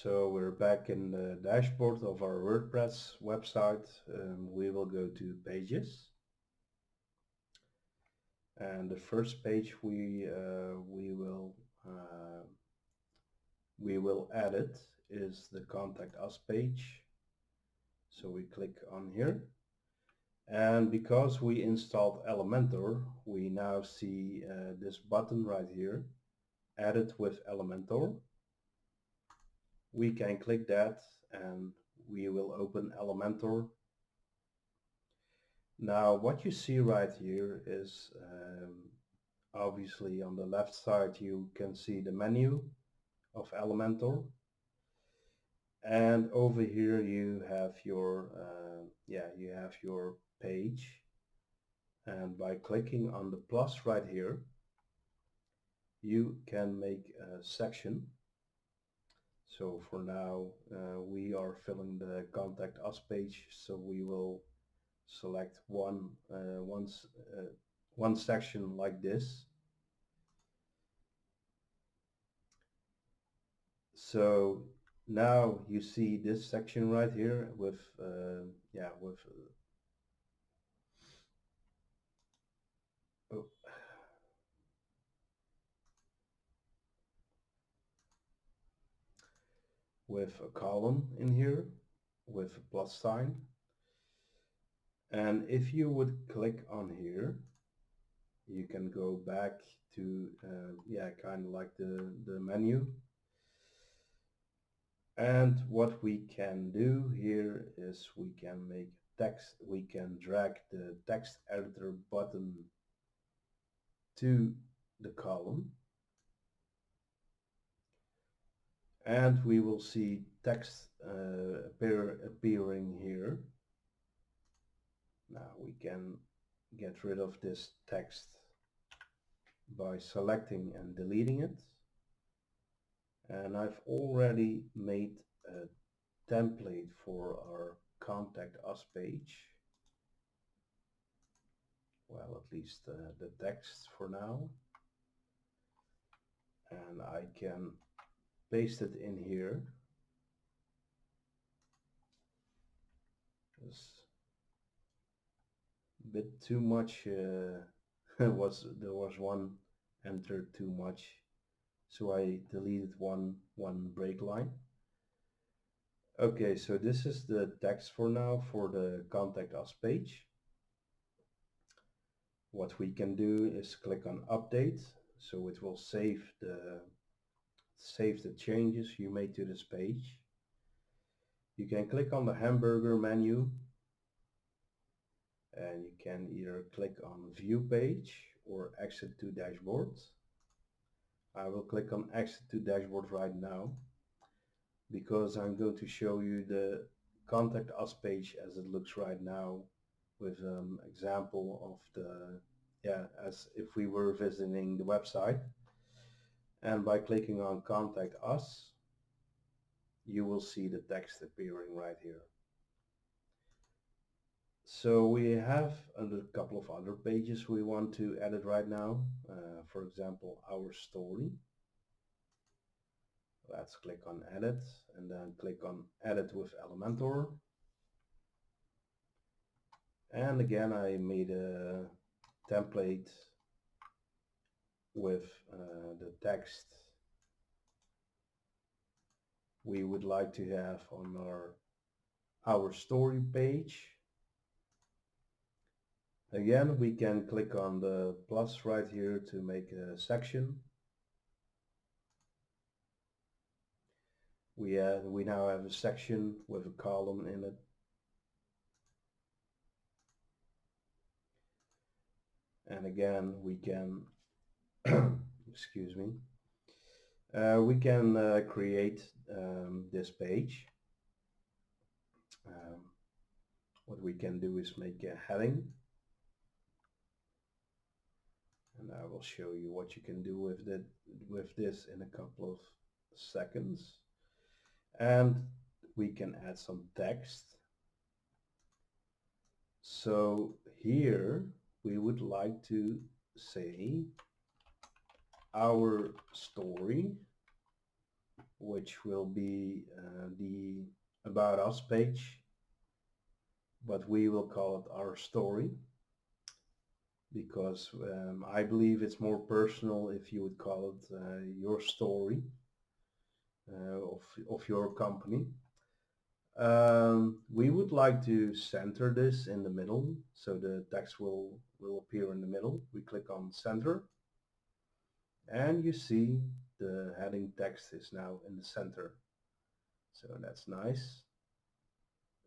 So we're back in the dashboard of our WordPress website. We will go to pages, and the first page we will edit is the Contact Us page. So we click on here, and because we installed Elementor, we now see this button right here, Edit with Elementor. We can click that and we will open Elementor. Now what you see right here is obviously on the left side you can see the menu of Elementor, and over here you have your page, and by clicking on the plus right here you can make a section. So for now we are filling the Contact Us page, so we will select one section like this. So now you see this section right here with oh, with a column in here with a plus sign. And if you would click on here, you can go back to kind of like the menu. And what we can do here is we can make text, we can drag the text editor button to the column, and we will see text appearing here. Now we can get rid of this text by selecting and deleting it. And I've already made a template for our Contact Us page. Well, at least the text for now. And I can paste it in here. It's a bit too much. There was one entered too much, so I deleted one break line. Okay, so this is the text for now for the Contact Us page. What we can do is click on Update, so it will save the changes you made to this page. You can click on the hamburger menu, and you can either click on View Page or Exit to Dashboard. I will click on Exit to Dashboard right now, because I'm going to show you the Contact Us page as it looks right now, with an example of as if we were visiting the website. And by clicking on Contact Us, you will see the text appearing right here. So we have a couple of other pages we want to edit right now. For example, our story. Let's click on Edit and then click on Edit with Elementor. And again, I made a template with the text we would like to have on our story page. Again, we can click on the plus right here to make a section. We now have a section with a column in it. And again, we can excuse me, we can create this page. What we can do is make a heading, and I will show you what you can do with this in a couple of seconds. And we can add some text. So here we would like to say our story which will be the About Us page, but we will call it our story because I believe it's more personal if you would call it your story of your company. We would like to center this in the middle, so the text will appear in the middle. We click on center, and you see the heading text is now in the center. So that's nice.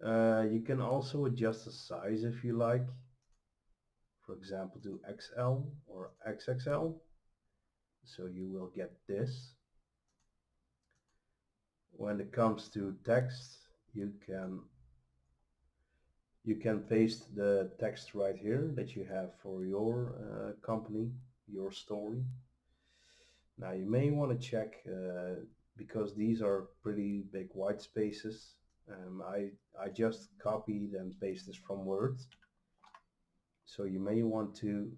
You can also adjust the size if you like. For example, to XL or XXL. So you will get this. When it comes to text, you can paste the text right here that you have for your company, your story. Now you may want to check because these are pretty big white spaces. I just copied and pasted from Word, so you may want to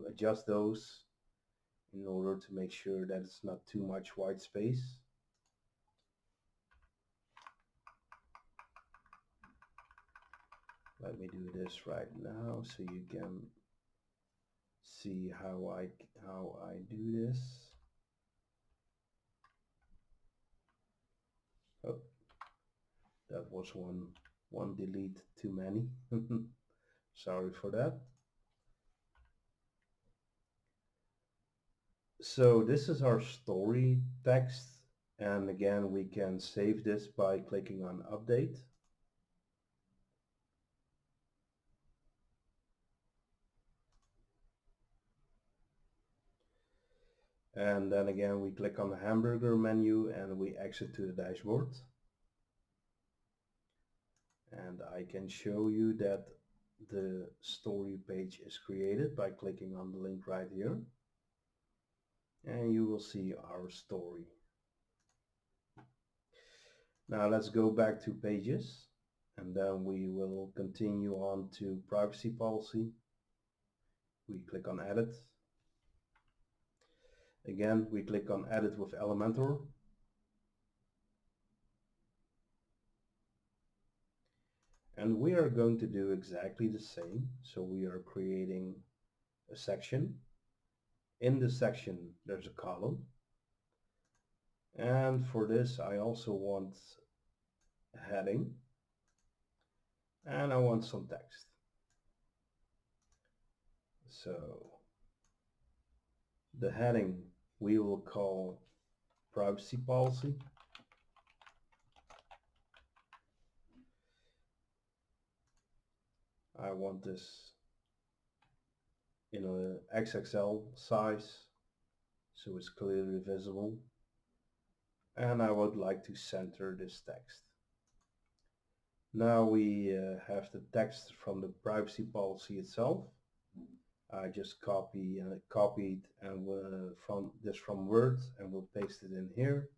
adjust those in order to make sure that it's not too much white space. Let me do this right now so you can see how I do this. Oh, that was one delete too many. Sorry for that. So this is our story text, and again we can save this by clicking on update. And then again we click on the hamburger menu and we exit to the dashboard. And I can show you that the story page is created by clicking on the link right here. And you will see our story. Now let's go back to pages, and then we will continue on to privacy policy. We click on edit. Again, we click on edit with Elementor. And we are going to do exactly the same. So we are creating a section. In the section, there's a column. And for this, I also want a heading. And I want some text. So the heading we will call privacy policy. I want this in a XXL size so it's clearly visible, and I would like to center this text. Now we have the text from the privacy policy itself. I just copied and from Word and we'll paste it in here.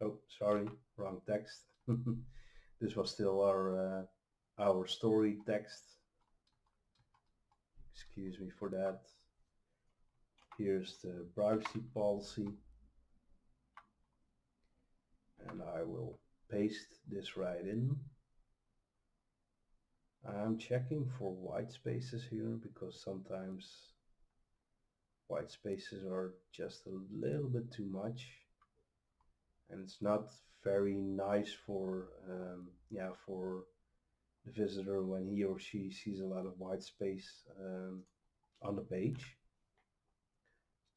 Oh, sorry, wrong text. This was still our story text. Excuse me for that. Here's the privacy policy, and I will paste this right in. I'm checking for white spaces here because sometimes white spaces are just a little bit too much, and it's not very nice for for the visitor when he or she sees a lot of white space on the page.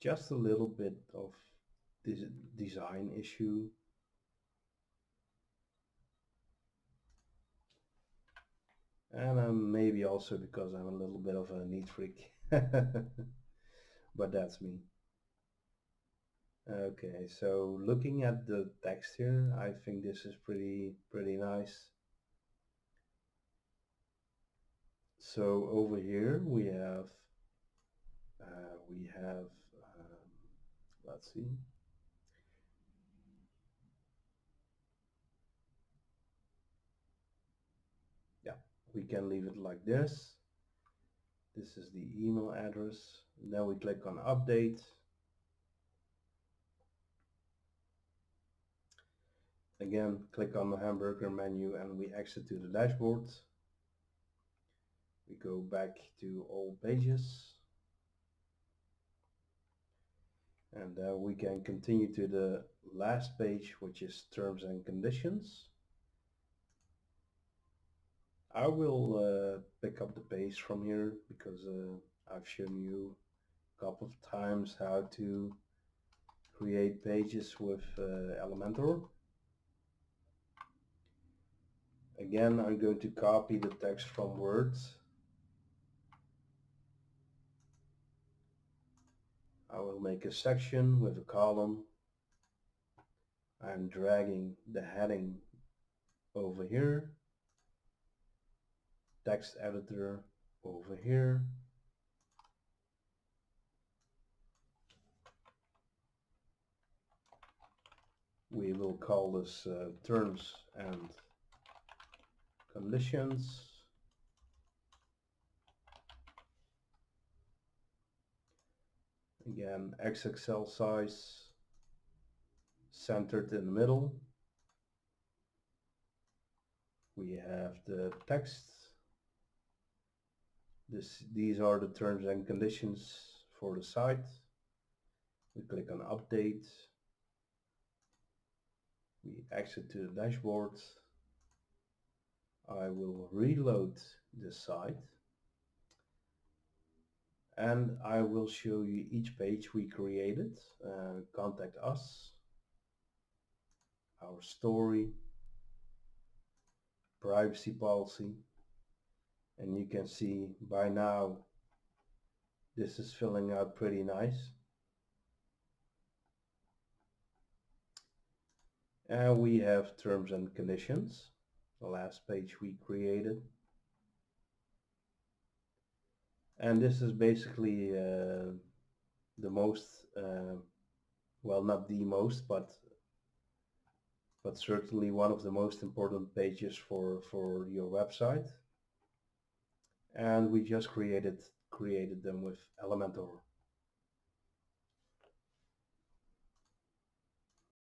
Just a little bit of this design issue. And maybe also because I'm a little bit of a neat freak. But that's me. Okay, so looking at the text here, I think this is pretty nice. So over here we have let's see. Yeah, we can leave it like this. This is the email address. Now we click on update. Again, click on the hamburger menu and we exit to the dashboard. We go back to all pages. And we can continue to the last page, which is terms and conditions. I will pick up the pace from here because I've shown you a couple of times how to create pages with Elementor. Again, I'm going to copy the text from Word. I will make a section with a column. I'm dragging the heading over here, text editor over here. We will call this terms and conditions. Again, XXL size, centered in the middle. We have the text. These are the terms and conditions for the site. We click on update. We exit to the dashboard. I will reload the site. And I will show you each page we created. Contact us, our story, privacy policy, and you can see by now this is filling out pretty nice. And we have terms and conditions, the last page we created. And this is basically the most, well, not the most, but certainly one of the most important pages for your website. And we just created them with Elementor.